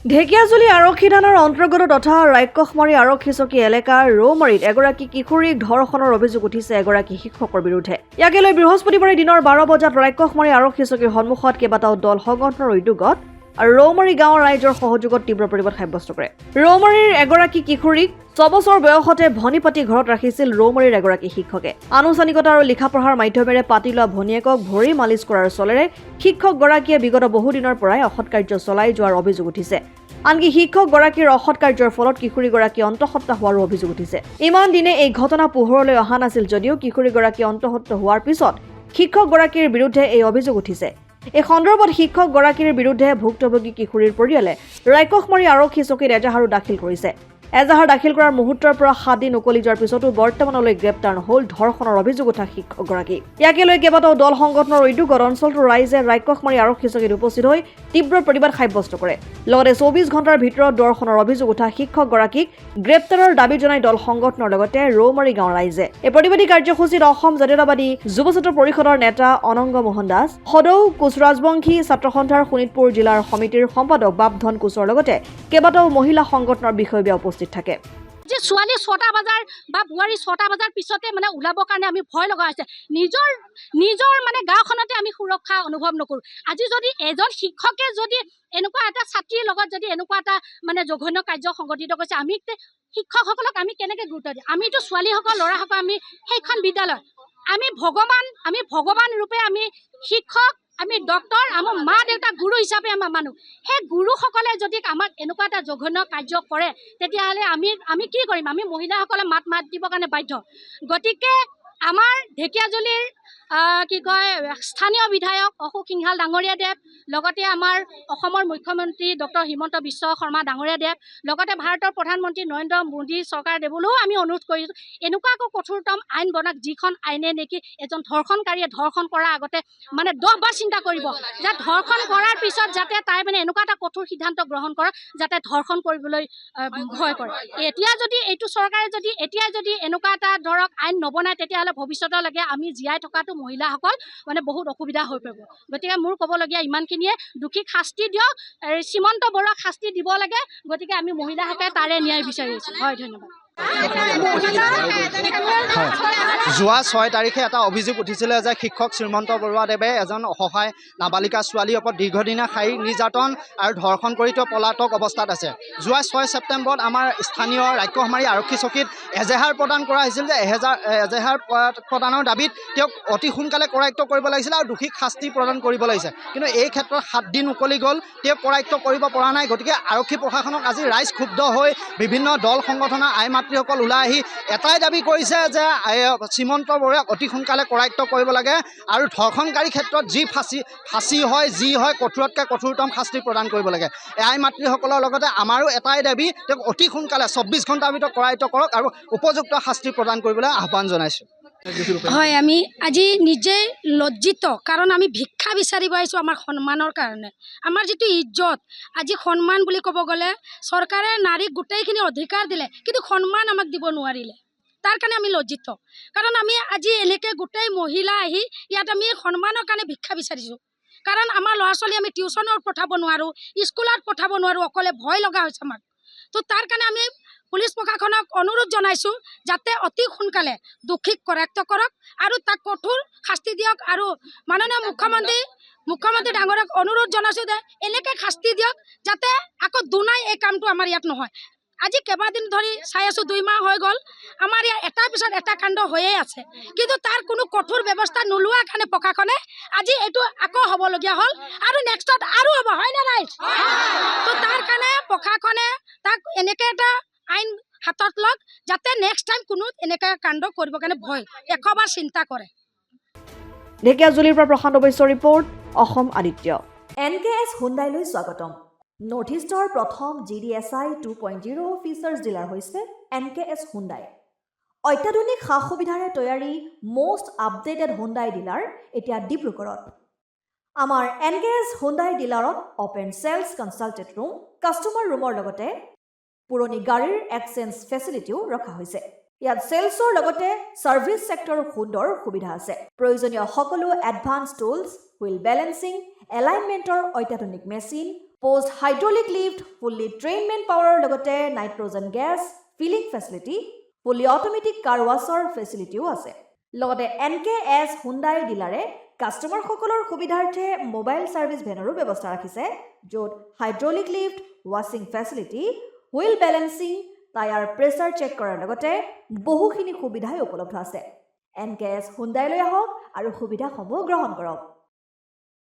ঢেকিয়াজুলি আৰক্ষী থানাৰ অন্তৰ্গত তথা ৰাক্ষসমাৰী আৰক্ষী চকী এলেকাৰ ৰৌমাৰীত এগৰাকী কিশোৰীক ধৰ্ষণৰ অভিযোগ উঠিছে এগৰাকী শিক্ষকৰ বিৰুদ্ধে। ইয়াকে লৈ বৃহস্পতিবাৰে দিনৰ 12 বজাত ৰাক্ষসমাৰী আৰক্ষী চকীৰ সন্মুখত কেইবাটাও দল সংগঠনৰ উদ্যোগত আৰু ৰৌমাৰী গাঁৱৰ ৰাইজৰ সহযোগত তীব্ৰ প্ৰতিবাদ সাব্যস্ত কৰে। ৰৌমাৰীৰ এগৰাকী কিশোৰীক 6 বছৰ বয়সতে ভনী পাতি ঘৰত ৰাখিছিল ৰৌমাৰীৰ এগৰাকী শিক্ষকে। আনুষ্ঠানিকতা আৰু লিখা পঢ়াৰ মাধ্যমেৰে পাতি লোৱা ভনীয়েকক ভৰি মালিচ কৰাৰ চলেৰে শিক্ষকগৰাকীয়ে বিগত বহুদিনৰ পৰাই অসৎ কাৰ্য চলাই যোৱাৰ অভিযোগ উঠিছে। আনকি শিক্ষকগৰাকীৰ অসৎ কাৰ্যৰ ফলত কিশোৰীগৰাকী অন্তঃসত্ত্বা হোৱাৰো অভিযোগ উঠিছে। ইমান দিনে এই ঘটনা পোহৰলৈ অহা নাছিল যদিও কিশোৰীগৰাকী অন্তঃসত্ত্বা হোৱাৰ পিছত শিক্ষকগৰাকীৰ বিৰুদ্ধে এই অভিযোগ উঠিছে। এই সন্দৰ্ভত শিক্ষকগৰাকীৰ বিৰুদ্ধে ভুক্তভোগী কিশোৰীৰ পৰিয়ালে ৰাক্ষসমাৰী আৰক্ষী চকীত এজাহাৰো দাখিল কৰিছে। এজাহাৰ দাখিল কৰাৰ মুহূৰ্তৰ পৰা 7 দিন উকলি যোৱাৰ পিছতো বৰ্তমানলৈ গ্ৰেপ্তাৰ নহল ধৰ্ষণৰ অভিযোগ উঠা শিক্ষকগৰাকী। ইয়াকে লৈ কেইবাটাও দল সংগঠনৰ উদ্যোগত অঞ্চলটোৰ ৰাইজে ৰাক্ষসমাৰী আৰক্ষী চকীত উপস্থিত হৈ তীব্ৰ প্ৰতিবাদ সাব্যস্ত কৰে। লগতে 24 ঘণ্টাৰ ভিতৰত ধৰ্ষণৰ অভিযোগ উঠা শিক্ষকগৰাকীক গ্ৰেপ্তাৰৰ দাবী জনাই দল সংগঠনৰ লগতে ৰৌমাৰী গাঁৱৰ ৰাইজে এই প্ৰতিবাদী কাৰ্যসূচীত অসম জাতীয়তাবাদী যুৱ ছাত্ৰ পৰিষদৰ নেতা অনংগ মোহন দাস, সদৌ কোচ ৰাজবংশী ছাত্ৰ সন্থাৰ শোণিতপুৰ জিলাৰ সমিতিৰ সম্পাদক বাপধন কোচৰ লগতে কেইবাটাও মহিলা সংগঠনৰ বিষয়ববীয়া উপস্থিত থাকে। যে ছোৱালী 6টা বজাৰ বা বুঢ়াৰী 6টা বজাৰ পিছতে মানে ওলাবৰ কাৰণে আমি ভয় লগা হৈছে। নিজৰ মানে গাঁওখনতে আমি সুৰক্ষা অনুভৱ নকৰোঁ। আজি যদি এজন শিক্ষকে যদি এনেকুৱা এটা ছাত্ৰীৰ লগত যদি এনেকুৱা এটা মানে জঘন্য কাৰ্য সংঘটিত কৰিছে, আমি শিক্ষকসকলক আমি কেনেকৈ গুৰুত্ব দিম? আমিতো ছোৱালীসকল ল'ৰাসকল আমি সেইখন বিদ্যালয় আমি ভগৱান ৰূপে আমি শিক্ষক, আমি ডক্তৰ, আমাৰ মা দেউতা গুৰু হিচাপে আমাৰ মানুহ। সেই গুৰুসকলে যদি আমাক এনেকুৱা এটা জঘন্য কাৰ্য কৰে তেতিয়াহ'লে আমি কি কৰিম? আমি মহিলাসকলে মাত দিবৰ কাৰণে বাধ্য। গতিকে আমাৰ ঢেকিয়াজুলিৰ স্থানীয় বিধায়ক অশোক সিংহাল ডাঙৰীয়া দেৱ, লগতে আমাৰ অসমৰ মুখ্যমন্ত্ৰী ডক্টৰ হিমন্ত বিশ্ব শৰ্মা ডাঙৰীয়া দেৱ, লগতে ভাৰতৰ প্ৰধানমন্ত্ৰী নৰেন্দ্ৰ মোদী চৰকাৰ দেৱলৈও আমি অনুৰোধ কৰিছোঁ এনেকুৱা আকৌ কঠোৰতম আইন বনাওক, যিখন আইনে নেকি এজন ধৰ্ষণকাৰীয়ে ধৰ্ষণ কৰাৰ আগতে মানে 10 বাৰ চিন্তা কৰিব যে ধৰ্ষণ কৰাৰ পিছত যাতে তাই মানে এনেকুৱা এটা কঠোৰ সিদ্ধান্ত গ্ৰহণ কৰে যাতে ধৰ্ষণ কৰিবলৈ ভয় কৰে। এতিয়া যদি এইটো চৰকাৰে যদি এতিয়াই যদি এনেকুৱা এটা ধৰক আইন নবনায় তেতিয়াহ'লে ভৱিষ্যতলৈকে আমি জীয়াই থকাটো মহিলাসকল মানে বহুত অসুবিধা হৈ পৰিব। গতিকে মোৰ ক'বলগীয়া ইমানখিনিয়ে। দোষীক শাস্তি দিয়ক, শ্ৰীমন্ত বৰুৱাক শাস্তি দিব লাগে। গতিকে আমি মহিলাসকলে তাৰে ন্যায় বিচাৰি আছোঁ। হয়, ধন্যবাদ। যোৱা 6 তাৰিখে এটা অভিযোগ উঠিছিলে যে শিক্ষক শ্ৰীমন্ত বৰুৱাদেৱে এজন অসহায় নাবালিকা ছোৱালীৰ ওপৰত দীৰ্ঘদিনীয়া শাৰীৰিক নিৰ্যাতন আৰু ধৰ্ষণ কৰি তেওঁ পলাতক অৱস্থাত আছে। যোৱা 6 ছেপ্টেম্বৰত আমাৰ স্থানীয় ৰাক্ষসমাৰী আৰক্ষী চকীত এজেহাৰ প্ৰদান কৰা হৈছিল যে এজেহাৰ প্ৰদানৰ দাবীত তেওঁক অতি সোনকালে কৰায়ত্ব কৰিব লাগিছিলে আৰু দোষীক শাস্তি প্ৰদান কৰিব লাগিছে। কিন্তু এই ক্ষেত্ৰত 7 দিন উকলি গ'ল, তেওঁক কৰায়ত্ব কৰিব পৰা নাই। গতিকে আৰক্ষী প্ৰশাসনক আজি ৰাইজ ক্ষুব্ধ হৈ বিভিন্ন দল সংগঠনৰ আই মাতৃসকল ওলাই আহি এটাই দাবী কৰিছে যে শ্ৰীমন্ত বৰুৱাক অতি সোনকালে কৰায়ত্ব কৰিব লাগে আৰু ধৰ্ষণকাৰীৰ ক্ষেত্ৰত যি ফাঁচি হয় যি হয় কঠোৰতকৈ কঠোৰতম শাস্তি প্ৰদান কৰিব লাগে। আই মাতৃসকলৰ লগতে আমাৰো এটাই দাবী, তেওঁক অতি সোনকালে 24 ঘণ্টাৰ ভিতৰত কৰায়ত্ব কৰক আৰু উপযুক্ত শাস্তি প্ৰদান কৰিবলৈ আহ্বান জনাইছোঁ। হয়, আমি আজি নিজেই লজ্জিত, কাৰণ আমি ভিক্ষা বিচাৰিব আহিছোঁ আমাৰ সন্মানৰ কাৰণে। আমাৰ যিটো ইজ্জত, আজি সন্মান বুলি ক'ব গ'লে চৰকাৰে নাৰীক গোটেইখিনি অধিকাৰ দিলে কিন্তু সন্মান আমাক দিব নোৱাৰিলে। তাৰ কাৰণে আমি লজ্জিত, কাৰণ আমি আজি এনেকৈ গোটেই মহিলা আহি ইয়াত আমি সন্মানৰ কাৰণে ভিক্ষা বিচাৰিছোঁ। কাৰণ আমাৰ ল'ৰা ছোৱালী আমি টিউশ্যনত পঠাব নোৱাৰোঁ, স্কুলত পঠাব নোৱাৰোঁ, অকলে ভয় লগা হৈছে আমাক। তো তাৰ কাৰণে আমি পুলিচ প্ৰশাসনক অনুৰোধ জনাইছোঁ যাতে অতি সোনকালে দোষীক কৰায়ত্ব কৰক আৰু তাক কঠোৰ শাস্তি দিয়ক। আৰু মাননীয় মুখ্যমন্ত্ৰী ডাঙৰীয়াক অনুৰোধ জনাইছোঁ যে এনেকৈ শাস্তি দিয়ক যাতে আকৌ দুনাই এই কামটো আমাৰ ইয়াত নহয়। আজি কেইবাদিন ধৰি চাই আছোঁ, 2 মাহ হৈ গ'ল, আমাৰ ইয়াত এটাৰ পিছত এটা কাণ্ড হৈয়ে আছে, কিন্তু তাৰ কোনো কঠোৰ ব্যৱস্থা নোলোৱাৰ কাৰণে প্ৰশাসনে আজি এইটো আকৌ হ'বলগীয়া হ'ল আৰু নেক্সটত আৰু হ'ব, হয়নে নাই? তো তাৰ কাৰণে প্ৰশাসনে তাক এনেকৈ এটা আইন হাতত লওক যাতে নেক্সট টাইম কোনো এনেকৈ কাণ্ড কৰিবৰ কাৰণে ভয় 100 বাৰ চিন্তা কৰে। ঢেকিয়াজুলিৰ পৰা প্ৰশান্ত বৈশ্যৰ ৰিপৰ্ট, অসম আদিত্য। NKS হুণ্ডাইলৈ স্বাগতম। নৰ্থ ইষ্টৰ প্ৰথম GDSI 2.0 ফিচাৰ্ছ ডিলাৰ হৈছে NKS হুণ্ডাই। অত্যাধুনিক সা সুবিধাৰে তৈয়াৰী মষ্ট আপডেটেড হুণ্ডাই ডিলাৰ এতিয়া ডিব্ৰুগড়ত। আমাৰ NKS হুণ্ডাই ডিলাৰত open sales consultant room, customer ৰুমৰ লগতে পুৰণি গাড়ীৰ এক্সচেঞ্জ ফেচিলিটিও ৰখা হৈছে। ইয়াত সেলছৰ লগতে সাৰ্ভিস সেক্টৰৰ সুন্দৰ সুবিধা আছে। প্ৰয়োজনীয় সকলো এডভান্স টুলছ, হুইল বেলেন্সিং, এলাইনমেন্টৰ অত্যাধুনিক machine, post hydraulic lift, fully train men পাৱাৰৰ লগতে nitrogen gas filling facility, fully automatic car washer ফেচিলিটিও আছে। লগতে NKS হুণ্ডাই ডিলাৰে কাষ্টমাৰসকলৰ সুবিধাৰ্থে মোবাইল ছাৰ্ভিচ ভেনৰো ব্যৱস্থা ৰাখিছে, য'ত হাইড্ৰলিক লিফ্ট, ৱাছিং facility, wheel balancing, tyre pressure check কৰাৰ লগতে বহুখিনি সুবিধাই উপলব্ধ আছে। NKS হুণ্ডাইলৈ আহক আৰু সুবিধাসমূহ গ্ৰহণ কৰক।